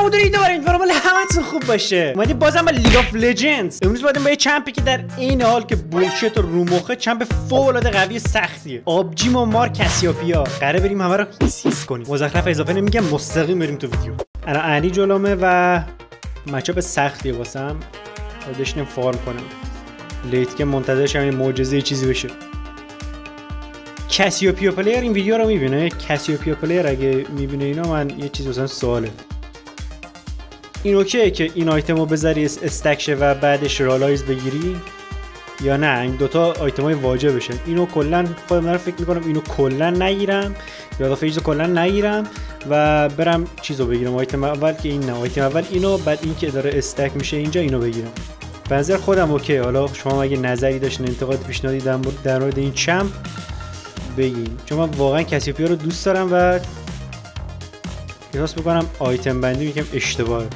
مدیریت برای این فرامل همتون خوب باشه. اومدیم بازم با لیگ آف لجندز. امروز اومدیم با یه چمپی که در این حال که بولشت و رو مخه چمپ فوق العاده قوی سختیه. آبجیم و مار کسیاپیا. قراره بریم همه رو هیس کنیم. مزخرف اضافه نمیگم، مستقیم بریم تو ویدیو. الان علی جلومه و مچاپ سختیه واسم. بشینیم فارم کنم. لیت که منتظرشم یه معجزه چیزی بشه. کسیوپیا پلیر این ویدیو رو میبینه. کسیوپیا پلیر اگه میبینه اینا، من یه چیز واسه سواله. این اوکیه که این آیتم رو بذاری استک شه و بعدش رالایز بگیری یا نه این دوتا آیتم های واجب بشن؟ اینو کلا خودم دارم فکر میکنم اینو کلا نگیرم یا اضافه چیزو کلا نگیرم و برم چیزو بگیرم. آیتم اول که این نه، آیتم اول اینو، بعد این که داره استک میشه اینجا اینو بگیرم. به نظر خودم اوکی. حالا شما اگه نظری داشتین، انتقاد، پیشنهادی در مورد این چمپ بگین، چون من واقعا کسیوپیا رو دوست دارم و احساس میکنم آیتم بندی یکم اشتباهه.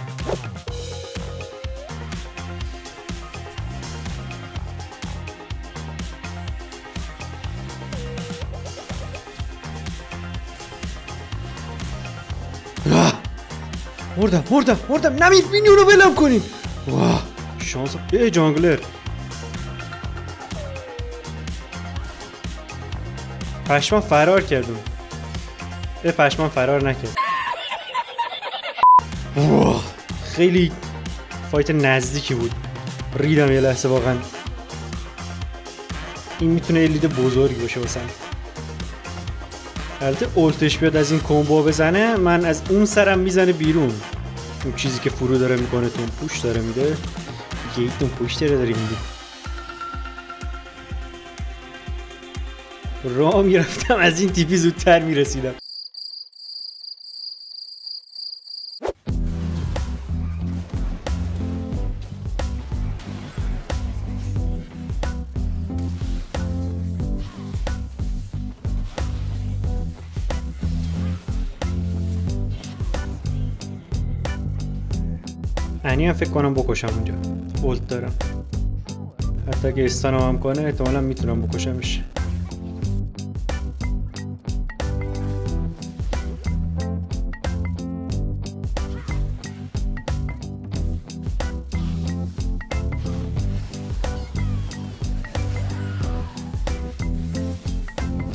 مردم نمیبینی اونو بلم کنین. واه شانس. جانگلر پشمان فرار کردم. پشمان فرار نکرد. واه خیلی فایت نزدیکی بود. ریدم یه لحظه واقعا. این میتونه یه لید بزرگی باشه واسم. البته اولتش بیاد از این کمبو بزنه، من از اون سرم میزنه بیرون. اون چیزی که فرو داره میکنه تون پوش داره میده. گیتون پوش داره میده. راه میرفتم از این تیپی زودتر میرسیدم. انی هم فکر کنم بکشم اونجا. اولت دارم. حتی اگه استانم هم کنه احتمالا میتونم بکشمش.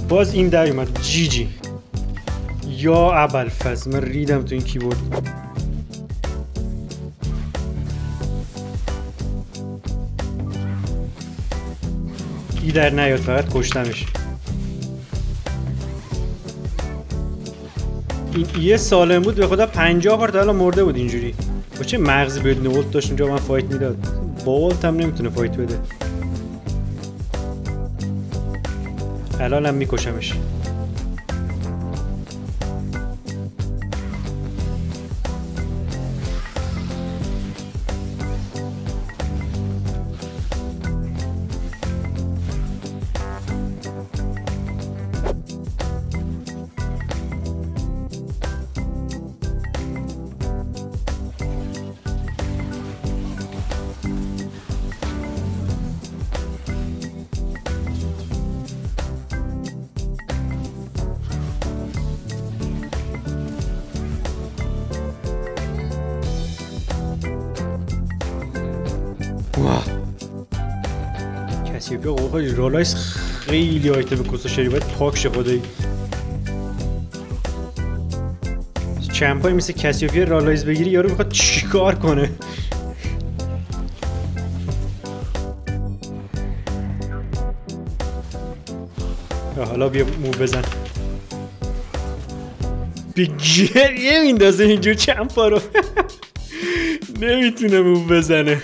باز این در اومد. جی یا ابوالفضل، من ریدم تو این کیبورد. ای در نیاد، فقط کشتمش. این یه سالم بود به خدا 50 بار تا الان مرده بود اینجوری. با چه مغزی بدون اولت داشت اونجا من فایت میداد. با اولت هم نمیتونه فایت بده. الان هم میکشمش. کسیوپیا قوقای رالایز خیلی آیتم کسا شری باید پاک شه خدایی. چمپ های مثل کسیوپیا رالایز بگیری یارو میخواد چیکار کنه. حالا بیا مو بزن. به گریه میندازه اینجور چمپ ها رو. نمیتونه مو بزنه.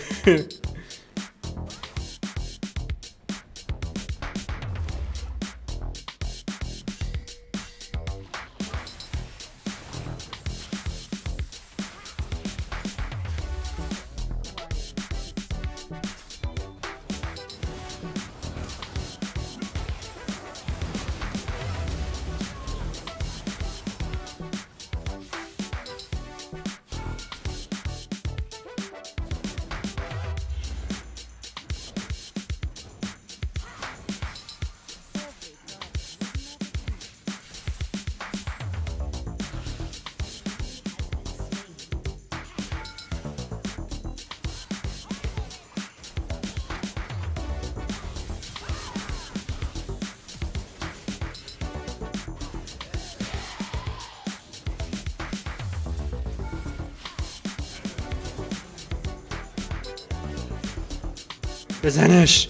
بزنش.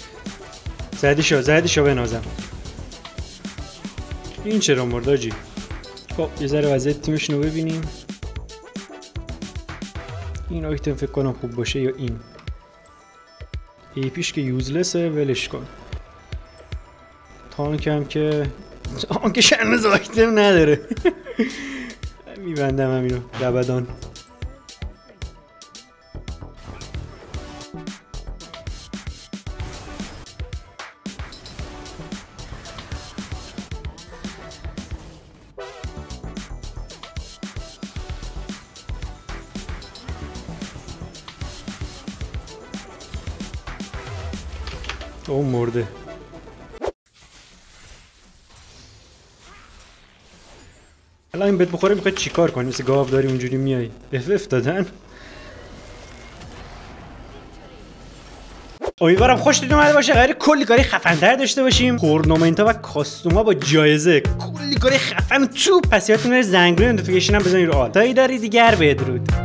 زدی شو بنازم. این چرا مرد آجی؟ خب یه ذره وضعیت تیمشون رو ببینیم. این آیتم فکر کنم خوب باشه یا این. ایپیش که یوزلسه ولش کن. تانک هم که هنوز آیتم نداره. میبندم همینو ربدان. او مرده. الان این بهت بخوره میخوای چیکار کنی؟ مثل گاو داری اونجوری میای اف دادن. امیدوارم خوشتون اومده باشه. قراره کلی کاری خفن‌تر داشته باشیم. تورنمنت‌ها و کاستوم‌ها با جایزه، کلی کاری خفن تو. پس یادتون نره زنگوله نوتیفیکیشن هم بزنید رو آل. تا ایداری دیگر بدرود.